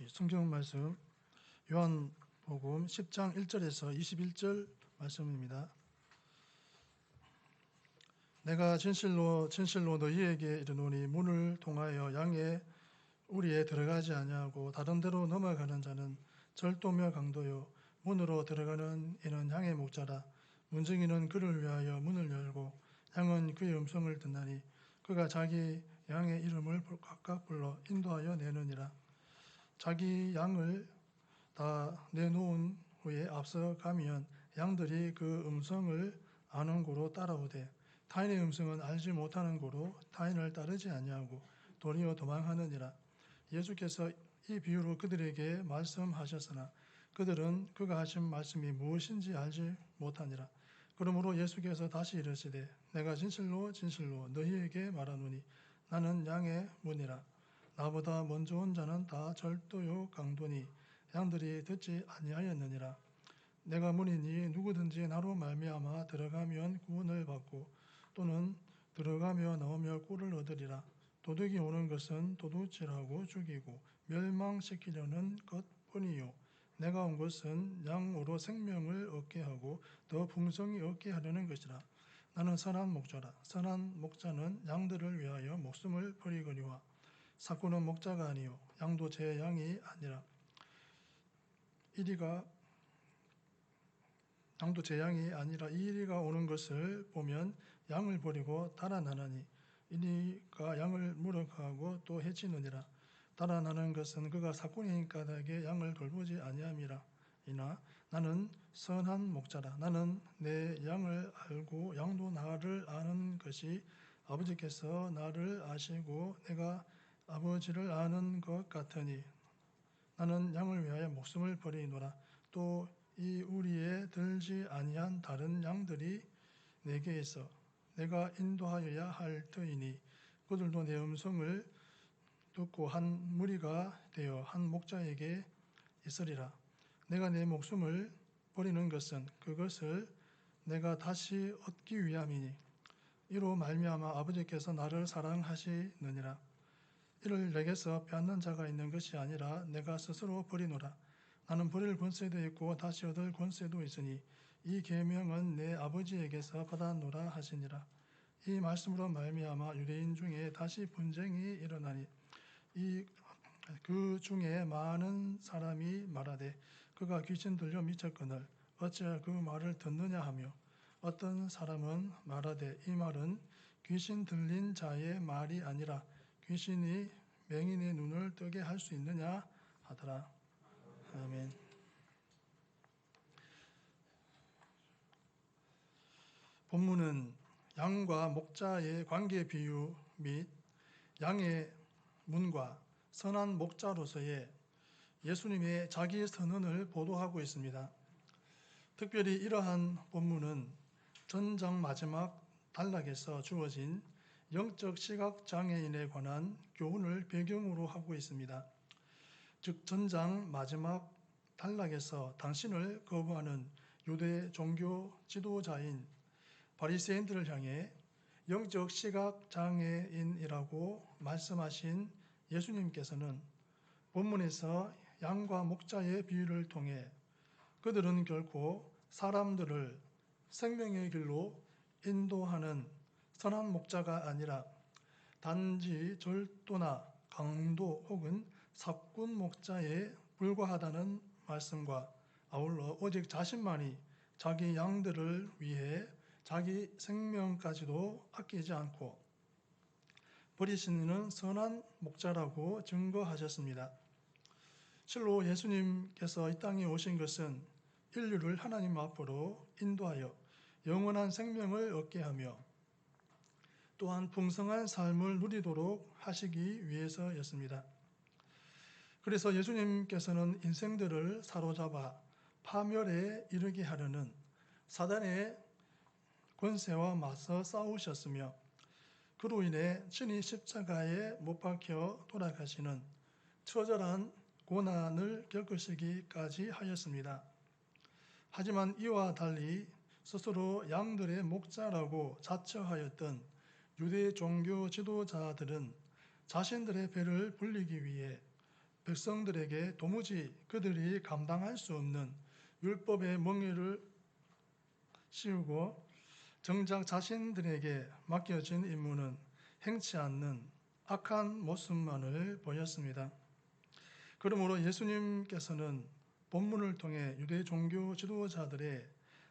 성경 말씀 요한복음 10장 1절에서 21절 말씀입니다. 내가 진실로 너희에게 이르노니 문을 통하여 양의 우리에 들어가지 아니하고 다른 데로 넘어가는 자는 절도며 강도요 문으로 들어가는 이는 양의 목자라. 문증이는 그를 위하여 문을 열고 양은 그의 음성을 듣나니 그가 자기 양의 이름을 각각 불러 인도하여 내느니라. 자기 양을 다 내놓은 후에 앞서 가면 양들이 그 음성을 아는 고로 따라오되 타인의 음성은 알지 못하는 고로 타인을 따르지 아니하고 도리어 도망하느니라. 예수께서 이 비유로 그들에게 말씀하셨으나 그들은 그가 하신 말씀이 무엇인지 알지 못하니라. 그러므로 예수께서 다시 이르시되 내가 진실로 너희에게 말하노니 나는 양의 문이라. 나보다 먼저 온 자는 다 절도요 강도니 양들이 듣지 아니하였느니라. 내가 문이니 누구든지 나로 말미암아 들어가면 구원을 받고 또는 들어가며 나오며 꿀을 얻으리라. 도둑이 오는 것은 도둑질하고 죽이고 멸망시키려는 것뿐이요 내가 온 것은 양으로 생명을 얻게 하고 더 풍성히 얻게 하려는 것이라. 나는 선한 목자라. 선한 목자는 양들을 위하여 목숨을 버리거니와 사꾼은 목자가 아니요 양도 제 양이 아니라 양도 제 양이 아니라 이리가 오는 것을 보면 양을 버리고 달아나느니 이리가 양을 물어가고 또 해치느니라. 달아나는 것은 그가 사꾼인 까닭에 양을 돌보지 아니함이라. 이나 나는 선한 목자라. 나는 내 양을 알고 양도 나를 아는 것이 아버지께서 나를 아시고 내가 아버지를 아는 것 같으니 나는 양을 위하여 목숨을 버리노라. 또 이 우리에 들지 아니한 다른 양들이 내게 있어 내가 인도하여야 할 터이니 그들도 내 음성을 듣고 한 무리가 되어 한 목자에게 있으리라. 내가 내 목숨을 버리는 것은 그것을 내가 다시 얻기 위함이니 이로 말미암아 아버지께서 나를 사랑하시느니라. 이를 내게서 빼앗는 자가 있는 것이 아니라 내가 스스로 버리노라. 나는 버릴 권세도 있고 다시 얻을 권세도 있으니 이 계명은 내 아버지에게서 받았노라 하시니라. 이 말씀으로 말미암아 유대인 중에 다시 분쟁이 일어나니 그 중에 많은 사람이 말하되 그가 귀신 들려 미쳤거늘 어찌하여 그 말을 듣느냐 하며 어떤 사람은 말하되 이 말은 귀신 들린 자의 말이 아니라 귀신이 맹인의 눈을 뜨게 할 수 있느냐 하더라. 아멘. 본문은 양과 목자의 관계 비유 및 양의 문과 선한 목자로서의 예수님의 자기 선언을 보도하고 있습니다. 특별히 이러한 본문은 전장 마지막 단락에서 주어진 영적 시각 장애인에 관한 교훈을 배경으로 하고 있습니다. 즉 전장 마지막 단락에서 당신을 거부하는 유대 종교 지도자인 바리새인들을 향해 영적 시각 장애인이라고 말씀하신 예수님께서는 본문에서 양과 목자의 비유를 통해 그들은 결코 사람들을 생명의 길로 인도하는 선한 목자가 아니라 단지 절도나 강도 혹은 사꾼 목자에 불과하다는 말씀과 아울러 오직 자신만이 자기 양들을 위해 자기 생명까지도 아끼지 않고 버리시는 선한 목자라고 증거하셨습니다. 실로 예수님께서 이 땅에 오신 것은 인류를 하나님 앞으로 인도하여 영원한 생명을 얻게 하며 또한 풍성한 삶을 누리도록 하시기 위해서였습니다. 그래서 예수님께서는 인생들을 사로잡아 파멸에 이르게 하려는 사단의 권세와 맞서 싸우셨으며 그로 인해 친히 십자가에 못 박혀 돌아가시는 처절한 고난을 겪으시기까지 하였습니다. 하지만 이와 달리 스스로 양들의 목자라고 자처하였던 유대 종교 지도자들은 자신들의 배를 불리기 위해 백성들에게 도무지 그들이 감당할 수 없는 율법의 멍에를 씌우고 정작 자신들에게 맡겨진 임무는 행치 않는 악한 모습만을 보였습니다. 그러므로 예수님께서는 본문을 통해 유대 종교 지도자들의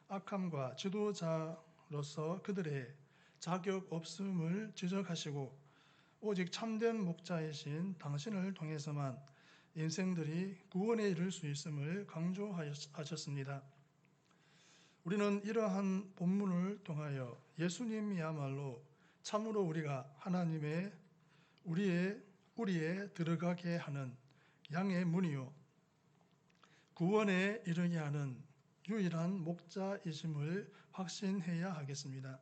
악함과 지도자로서 그들의 자격 없음을 지적하시고 오직 참된 목자이신 당신을 통해서만 인생들이 구원에 이를 수 있음을 강조하셨습니다. 우리는 이러한 본문을 통하여 예수님이야말로 참으로 우리가 하나님의 우리에 들어가게 하는 양의 문이요 구원에 이르게 하는 유일한 목자이심을 확신해야 하겠습니다.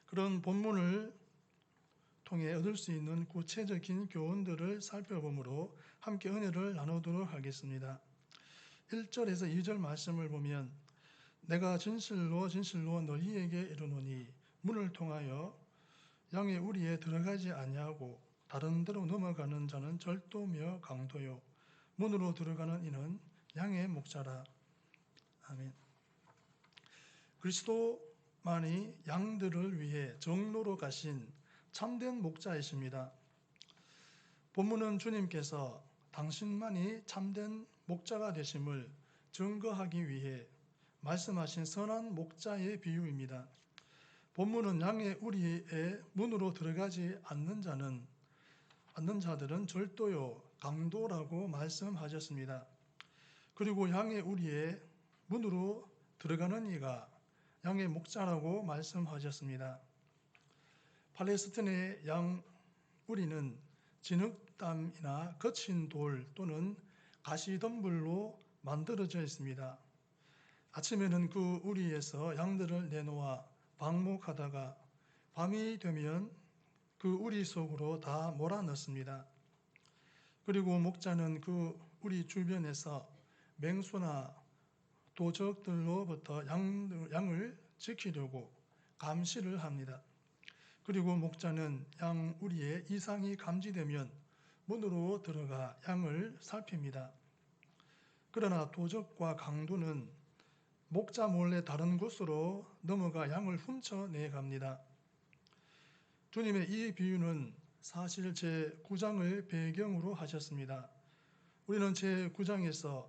그런 본문을 통해 얻을 수 있는 구체적인 교훈들을 살펴보므로 함께 은혜를 나누도록 하겠습니다. 1절에서 2절 말씀을 보면 내가 진실로 너희에게 이르노니 문을 통하여 양의 우리에 들어가지 아니하고 다른 데로 넘어가는 자는 절도며 강도요 문으로 들어가는 이는 양의 목자라. 아멘. 그리스도만이 양들을 위해 정로로 가신 참된 목자이십니다. 본문은 주님께서 당신만이 참된 목자가 되심을 증거하기 위해 말씀하신 선한 목자의 비유입니다. 본문은 양의 우리의 문으로 들어가지 않는 자들은 절도요 강도라고 말씀하셨습니다. 그리고 양의 우리의 문으로 들어가는 이가 양의 목자라고 말씀하셨습니다. 팔레스틴의 양 우리는 진흙담이나 거친 돌 또는 가시덤불로 만들어져 있습니다. 아침에는 그 우리에서 양들을 내놓아 방목하다가 밤이 되면 그 우리 속으로 다 몰아넣습니다. 그리고 목자는 그 우리 주변에서 맹수나 도적들로부터 양을 지키려고 감시를 합니다. 그리고 목자는 양 우리의 이상이 감지되면 문으로 들어가 양을 살핍니다. 그러나 도적과 강도는 목자 몰래 다른 곳으로 넘어가 양을 훔쳐내 갑니다. 주님의 이 비유는 사실 제9장을 배경으로 하셨습니다. 우리는 제9장에서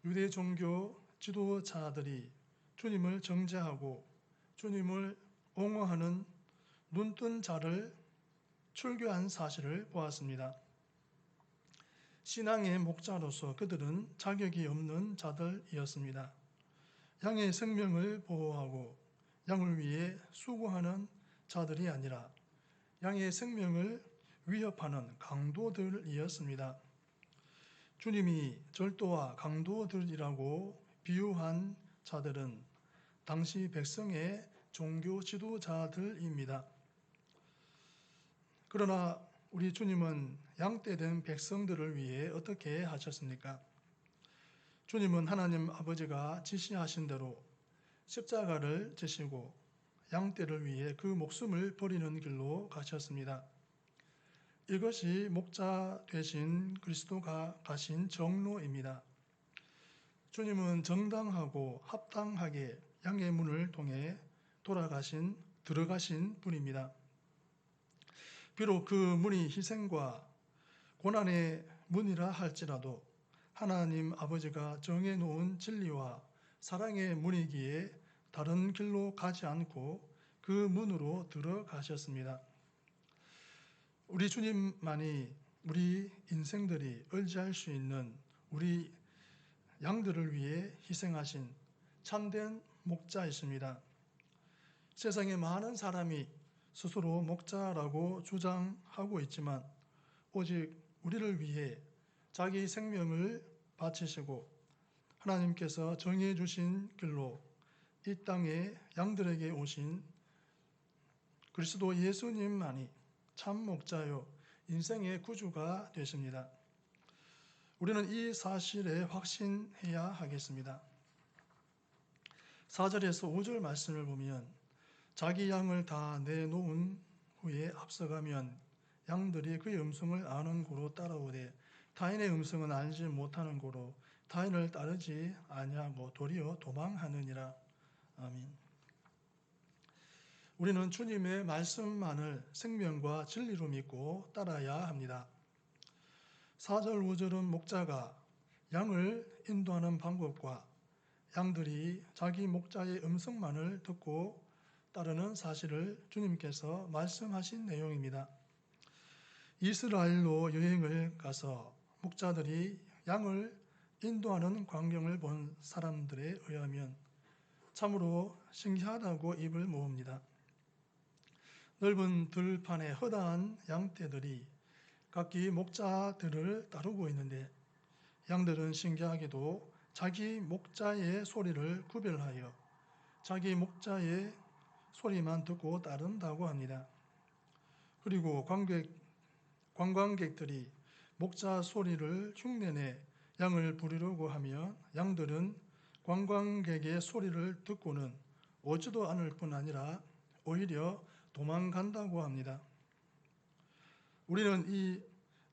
유대 종교 지도자들이 주님을 정죄하고 주님을 옹호하는 눈뜬 자를 출교한 사실을 보았습니다. 신앙의 목자로서 그들은 자격이 없는 자들이었습니다. 양의 생명을 보호하고 양을 위해 수고하는 자들이 아니라 양의 생명을 위협하는 강도들이었습니다. 주님이 절도와 강도들이라고 비유한 자들은 당시 백성의 종교 지도자들입니다. 그러나 우리 주님은 양떼된 백성들을 위해 어떻게 하셨습니까? 주님은 하나님 아버지가 지시하신 대로 십자가를 지시고 양떼를 위해 그 목숨을 버리는 길로 가셨습니다. 이것이 목자 되신 그리스도가 가신 정로입니다. 주님은 정당하고 합당하게 양의 문을 통해 들어가신 분입니다. 비록 그 문이 희생과 고난의 문이라 할지라도 하나님 아버지가 정해놓은 진리와 사랑의 문이기에 다른 길로 가지 않고 그 문으로 들어가셨습니다. 우리 주님만이 우리 인생들이 의지할 수 있는 우리 양들을 위해 희생하신 참된 목자이십니다. 세상에 많은 사람이 스스로 목자라고 주장하고 있지만 오직 우리를 위해 자기 생명을 바치시고 하나님께서 정해 주신 길로 이 땅에 양들에게 오신 그리스도 예수님만이 참 목자요 인생의 구주가 되십니다. 우리는 이 사실에 확신해야 하겠습니다. 4절에서 5절 말씀을 보면 자기 양을 다 내놓은 후에 앞서가면 양들이 그의 음성을 아는 고로 따라오되 타인의 음성은 알지 못하는 고로 타인을 따르지 아니하고 도리어 도망하느니라. 아멘. 우리는 주님의 말씀만을 생명과 진리로 믿고 따라야 합니다. 4절 5절은 목자가 양을 인도하는 방법과 양들이 자기 목자의 음성만을 듣고 따르는 사실을 주님께서 말씀하신 내용입니다. 이스라엘로 여행을 가서 목자들이 양을 인도하는 광경을 본 사람들에 의하면 참으로 신기하다고 입을 모읍니다. 넓은 들판에 허다한 양떼들이 각기 목자들을 따르고 있는데 양들은 신기하게도 자기 목자의 소리를 구별하여 자기 목자의 소리만 듣고 따른다고 합니다. 그리고 관광객들이 목자 소리를 흉내내 양을 부르려고 하면 양들은 관광객의 소리를 듣고는 오지도 않을 뿐 아니라 오히려 도망간다고 합니다. 우리는 이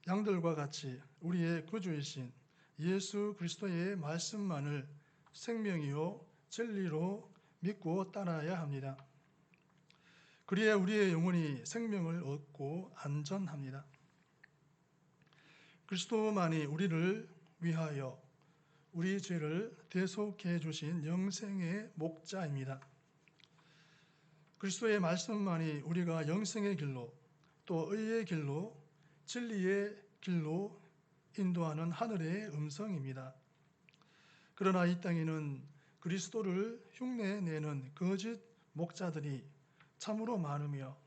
양들과 같이 우리의 구주이신 예수 그리스도의 말씀만을 생명이요 진리로 믿고 따라야 합니다. 그래야 우리의 영혼이 생명을 얻고 안전합니다. 그리스도만이 우리를 위하여 우리 죄를 대속해 주신 영생의 목자입니다. 그리스도의 말씀만이 우리가 영생의 길로 또 의의 길로 진리의 길로 인도하는 하늘의 음성입니다. 그러나 이 땅에는 그리스도를 흉내내는 거짓 목자들이 참으로 많으며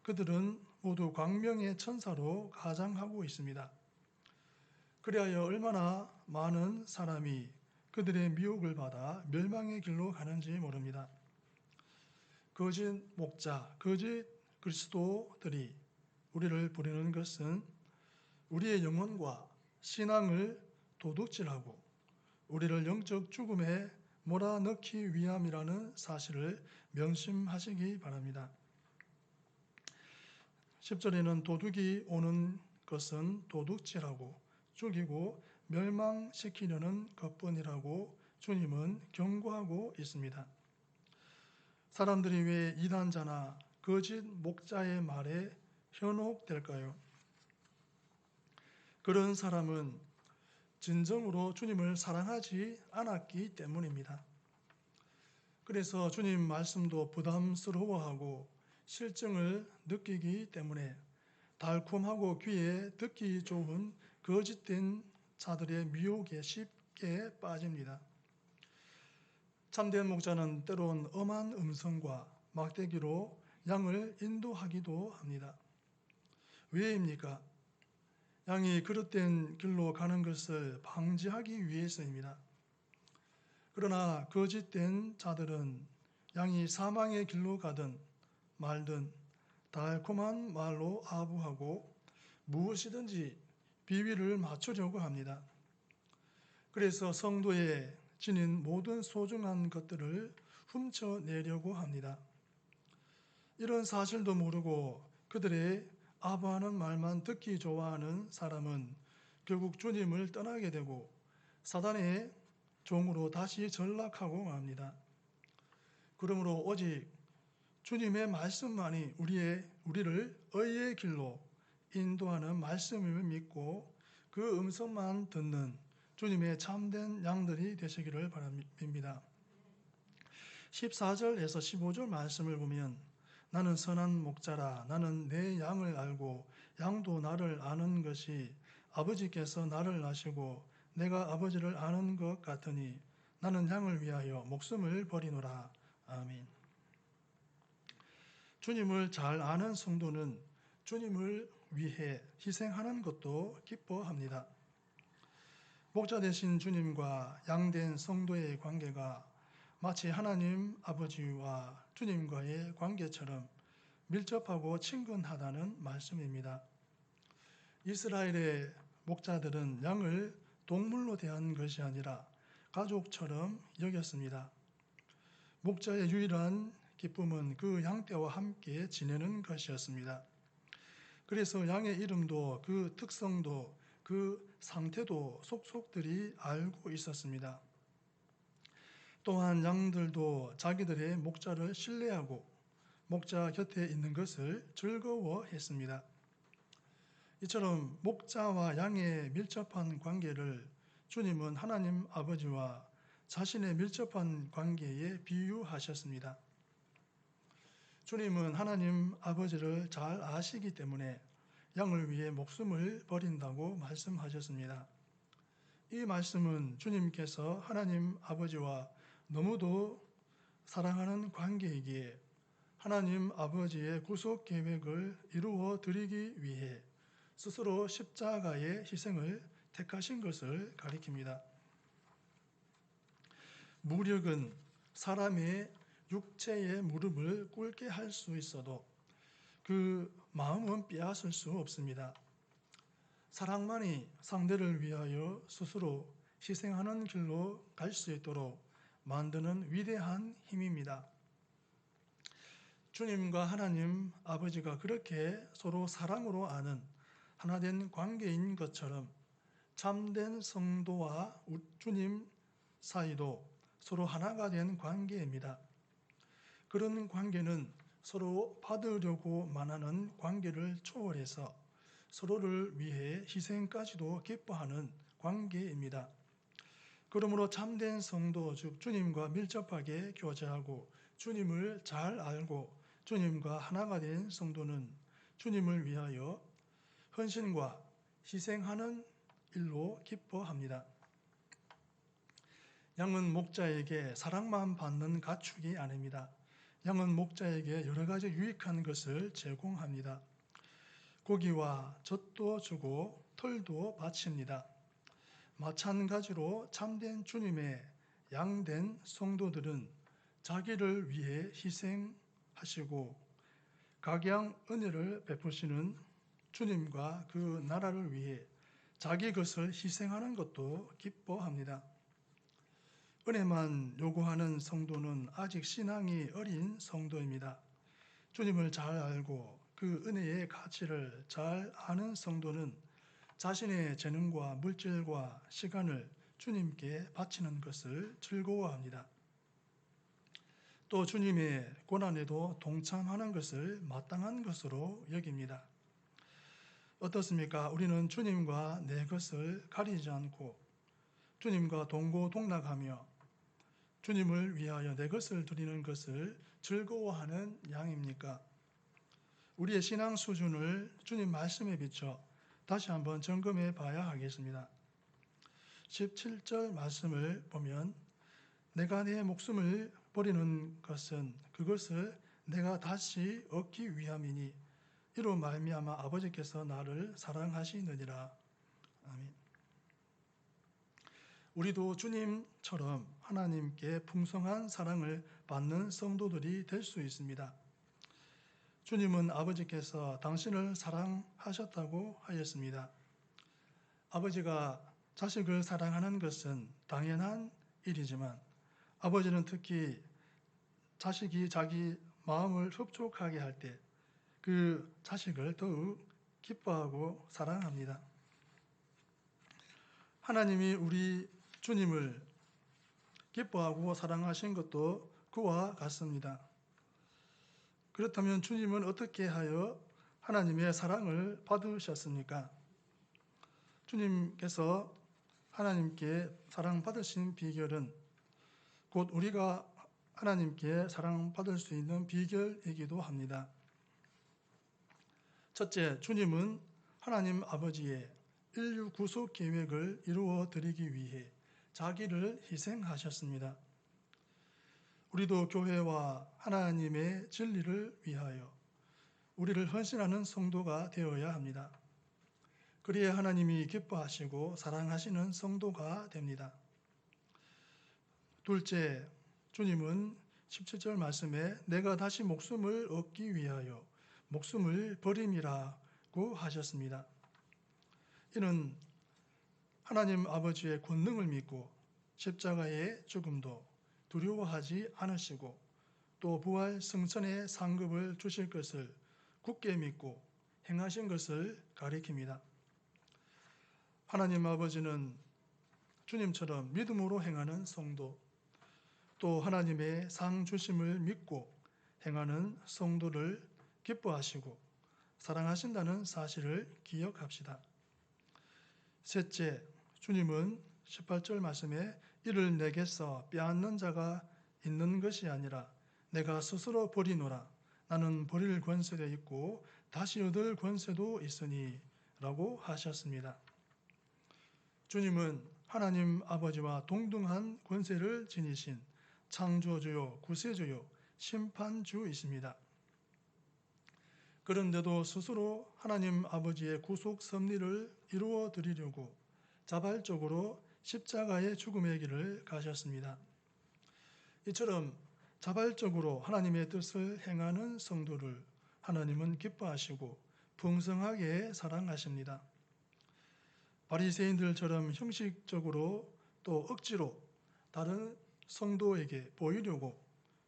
그들은 모두 광명의 천사로 가장하고 있습니다. 그리하여 얼마나 많은 사람이 그들의 미혹을 받아 멸망의 길로 가는지 모릅니다. 거짓 목자, 거짓 그리스도들이 우리를 부리는 것은 우리의 영혼과 신앙을 도둑질하고 우리를 영적 죽음에 몰아넣기 위함이라는 사실을 명심하시기 바랍니다. 10절에는 도둑이 오는 것은 도둑질하고 죽이고 멸망시키려는 것뿐이라고 주님은 경고하고 있습니다. 사람들이 왜 이단자나 거짓 목자의 말에 현혹될까요? 그런 사람은 진정으로 주님을 사랑하지 않았기 때문입니다. 그래서 주님 말씀도 부담스러워하고 실증을 느끼기 때문에 달콤하고 귀에 듣기 좋은 거짓된 자들의 미혹에 쉽게 빠집니다. 참된 목자는 때론 엄한 음성과 막대기로 양을 인도하기도 합니다. 왜입니까? 양이 그릇된 길로 가는 것을 방지하기 위해서입니다. 그러나 거짓된 자들은 양이 사망의 길로 가든 말든 달콤한 말로 아부하고 무엇이든지 비위를 맞추려고 합니다. 그래서 성도의 지닌 모든 소중한 것들을 훔쳐내려고 합니다. 이런 사실도 모르고 그들의 아부하는 말만 듣기 좋아하는 사람은 결국 주님을 떠나게 되고 사단의 종으로 다시 전락하고 맙니다. 그러므로 오직 주님의 말씀만이 우리를 의의 길로 인도하는 말씀임을 믿고 그 음성만 듣는 주님의 참된 양들이 되시기를 바랍니다. 14절에서 15절 말씀을 보면 나는 선한 목자라 나는 내 양을 알고 양도 나를 아는 것이 아버지께서 나를 아시고 내가 아버지를 아는 것 같으니 나는 양을 위하여 목숨을 버리노라. 아멘. 주님을 잘 아는 성도는 주님을 위해 희생하는 것도 기뻐합니다. 목자 되신 주님과 양된 성도의 관계가 마치 하나님 아버지와 주님과의 관계처럼 밀접하고 친근하다는 말씀입니다. 이스라엘의 목자들은 양을 동물로 대한 것이 아니라 가족처럼 여겼습니다. 목자의 유일한 기쁨은 그 양떼와 함께 지내는 것이었습니다. 그래서 양의 이름도 그 특성도 그 상태도 속속들이 알고 있었습니다. 또한 양들도 자기들의 목자를 신뢰하고 목자 곁에 있는 것을 즐거워했습니다. 이처럼 목자와 양의 밀접한 관계를 주님은 하나님 아버지와 자신의 밀접한 관계에 비유하셨습니다. 주님은 하나님 아버지를 잘 아시기 때문에 양을 위해 목숨을 버린다고 말씀하셨습니다. 이 말씀은 주님께서 하나님 아버지와 너무도 사랑하는 관계이기에 하나님 아버지의 구속 계획을 이루어 드리기 위해 스스로 십자가의 희생을 택하신 것을 가리킵니다. 무력은 사람의 육체의 무릎을 꿇게 할 수 있어도 그 마음은 빼앗을 수 없습니다. 사랑만이 상대를 위하여 스스로 희생하는 길로 갈 수 있도록 만드는 위대한 힘입니다. 주님과 하나님 아버지가 그렇게 서로 사랑으로 아는 하나된 관계인 것처럼 참된 성도와 주님 사이도 서로 하나가 된 관계입니다. 그런 관계는 서로 받으려고만 하는 관계를 초월해서 서로를 위해 희생까지도 기뻐하는 관계입니다. 그러므로 참된 성도, 즉 주님과 밀접하게 교제하고 주님을 잘 알고 주님과 하나가 된 성도는 주님을 위하여 헌신과 희생하는 일로 기뻐합니다. 양은 목자에게 사랑만 받는 가축이 아닙니다. 양은 목자에게 여러 가지 유익한 것을 제공합니다. 고기와 젖도 주고 털도 바칩니다. 마찬가지로 참된 주님의 양된 성도들은 자기를 위해 희생하시고 각양 은혜를 베푸시는 주님과 그 나라를 위해 자기 것을 희생하는 것도 기뻐합니다. 은혜만 요구하는 성도는 아직 신앙이 어린 성도입니다. 주님을 잘 알고 그 은혜의 가치를 잘 아는 성도는 자신의 재능과 물질과 시간을 주님께 바치는 것을 즐거워합니다. 또 주님의 고난에도 동참하는 것을 마땅한 것으로 여깁니다. 어떻습니까? 우리는 주님과 내 것을 가리지 않고 주님과 동고동락하며 주님을 위하여 내 것을 드리는 것을 즐거워하는 양입니까? 우리의 신앙 수준을 주님 말씀에 비춰 다시 한번 점검해 봐야 하겠습니다. 17절 말씀을 보면 내가 내 목숨을 버리는 것은 그것을 내가 다시 얻기 위함이니 이로 말미암아 아버지께서 나를 사랑하시느니라. 아멘. 우리도 주님처럼 하나님께 풍성한 사랑을 받는 성도들이 될 수 있습니다. 주님은 아버지께서 당신을 사랑하셨다고 하였습니다. 아버지가 자식을 사랑하는 것은 당연한 일이지만 아버지는 특히 자식이 자기 마음을 흡족하게 할 때 그 자식을 더욱 기뻐하고 사랑합니다. 하나님이 우리 주님을 기뻐하고 사랑하신 것도 그와 같습니다. 그렇다면 주님은 어떻게 하여 하나님의 사랑을 받으셨습니까? 주님께서 하나님께 사랑받으신 비결은 곧 우리가 하나님께 사랑받을 수 있는 비결이기도 합니다. 첫째, 주님은 하나님 아버지의 인류 구속 계획을 이루어 드리기 위해 자기를 희생하셨습니다. 우리도 교회와 하나님의 진리를 위하여 우리를 헌신하는 성도가 되어야 합니다. 그래야 하나님이 기뻐하시고 사랑하시는 성도가 됩니다. 둘째, 주님은 17절 말씀에 내가 다시 목숨을 얻기 위하여 목숨을 버림이라고 하셨습니다. 이는 하나님 아버지의 권능을 믿고 십자가의 죽음도 두려워하지 않으시고 또 부활 승천의 상급을 주실 것을 굳게 믿고 행하신 것을 가리킵니다. 하나님 아버지는 주님처럼 믿음으로 행하는 성도, 또 하나님의 상 주심을 믿고 행하는 성도를 기뻐하시고 사랑하신다는 사실을 기억합시다. 셋째, 주님은 18절 말씀에 이를 내게서 빼앗는 자가 있는 것이 아니라 내가 스스로 버리노라. 나는 버릴 권세도 있고 다시 얻을 권세도 있으니 라고 하셨습니다. 주님은 하나님 아버지와 동등한 권세를 지니신 창조주요, 구세주요, 심판주이십니다. 그런데도 스스로 하나님 아버지의 구속 섭리를 이루어 드리려고 자발적으로 십자가의 죽음의 길을 가셨습니다. 이처럼 자발적으로 하나님의 뜻을 행하는 성도를 하나님은 기뻐하시고 풍성하게 사랑하십니다. 바리새인들처럼 형식적으로 또 억지로 다른 성도에게 보이려고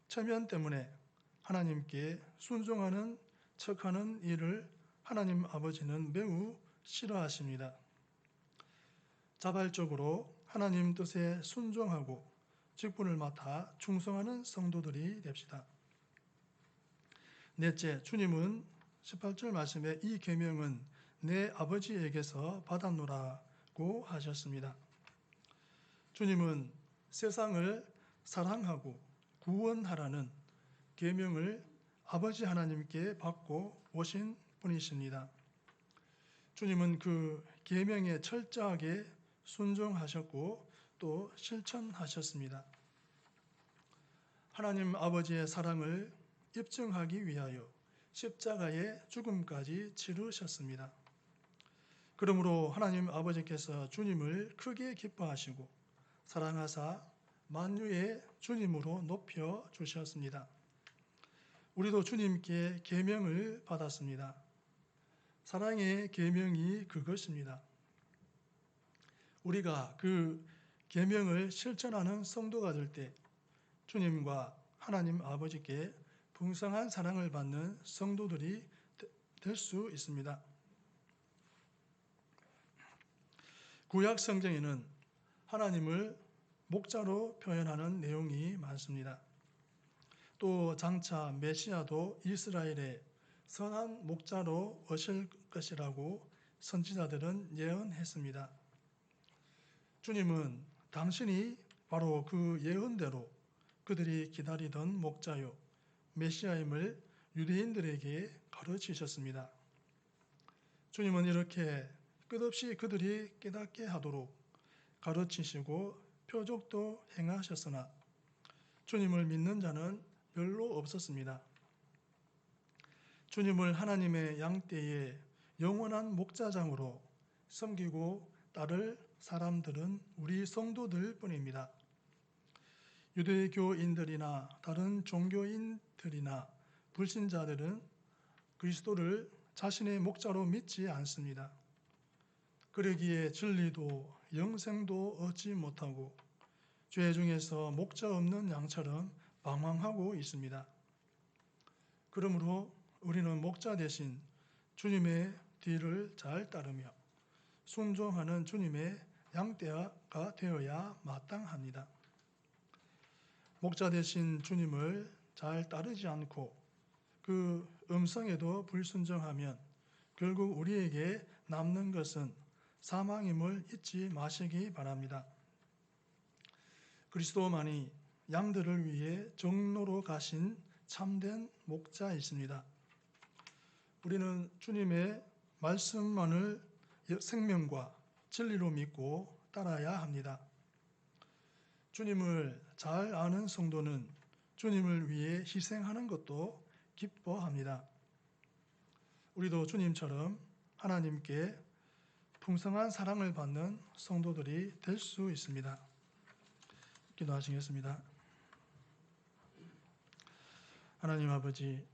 체면 때문에 하나님께 순종하는 척하는 일을 하나님 아버지는 매우 싫어하십니다. 자발적으로 하나님 뜻에 순종하고 직분을 맡아 충성하는 성도들이 됩시다. 넷째, 주님은 18절 말씀에 이 계명은 내 아버지에게서 받았노라고 하셨습니다. 주님은 세상을 사랑하고 구원하라는 계명을 아버지 하나님께 받고 오신 분이십니다. 주님은 그 계명에 철저하게 순종하셨고 또 실천하셨습니다. 하나님 아버지의 사랑을 입증하기 위하여 십자가의 죽음까지 치르셨습니다. 그러므로 하나님 아버지께서 주님을 크게 기뻐하시고 사랑하사 만유의 주님으로 높여 주셨습니다. 우리도 주님께 계명을 받았습니다. 사랑의 계명이 그것입니다. 우리가 그 계명을 실천하는 성도가 될 때 주님과 하나님 아버지께 풍성한 사랑을 받는 성도들이 될 수 있습니다. 구약 성경에는 하나님을 목자로 표현하는 내용이 많습니다. 또 장차 메시아도 이스라엘의 선한 목자로 오실 것이라고 선지자들은 예언했습니다. 주님은 당신이 바로 그 예언대로 그들이 기다리던 목자요 메시아임을 유대인들에게 가르치셨습니다. 주님은 이렇게 끝없이 그들이 깨닫게 하도록 가르치시고 표적도 행하셨으나 주님을 믿는 자는 별로 없었습니다. 주님을 하나님의 양떼의 영원한 목자장으로 섬기고 따를 사람들은 우리 성도들 뿐입니다. 유대교인들이나 다른 종교인들이나 불신자들은 그리스도를 자신의 목자로 믿지 않습니다. 그러기에 진리도 영생도 얻지 못하고 죄 중에서 목자 없는 양처럼 방황하고 있습니다. 그러므로 우리는 목자 대신 주님의 뒤를 잘 따르며 순종하는 주님의 양떼가 되어야 마땅합니다. 목자 대신 주님을 잘 따르지 않고 그 음성에도 불순종하면 결국 우리에게 남는 것은 사망임을 잊지 마시기 바랍니다. 그리스도만이 양들을 위해 종로로 가신 참된 목자이십니다. 우리는 주님의 말씀만을 생명과 진리로 믿고 따라야 합니다. 주님을 잘 아는 성도는 주님을 위해 희생하는 것도 기뻐합니다. 우리도 주님처럼 하나님께 풍성한 사랑을 받는 성도들이 될 수 있습니다. 기도하시겠습니다. 하나님 아버지,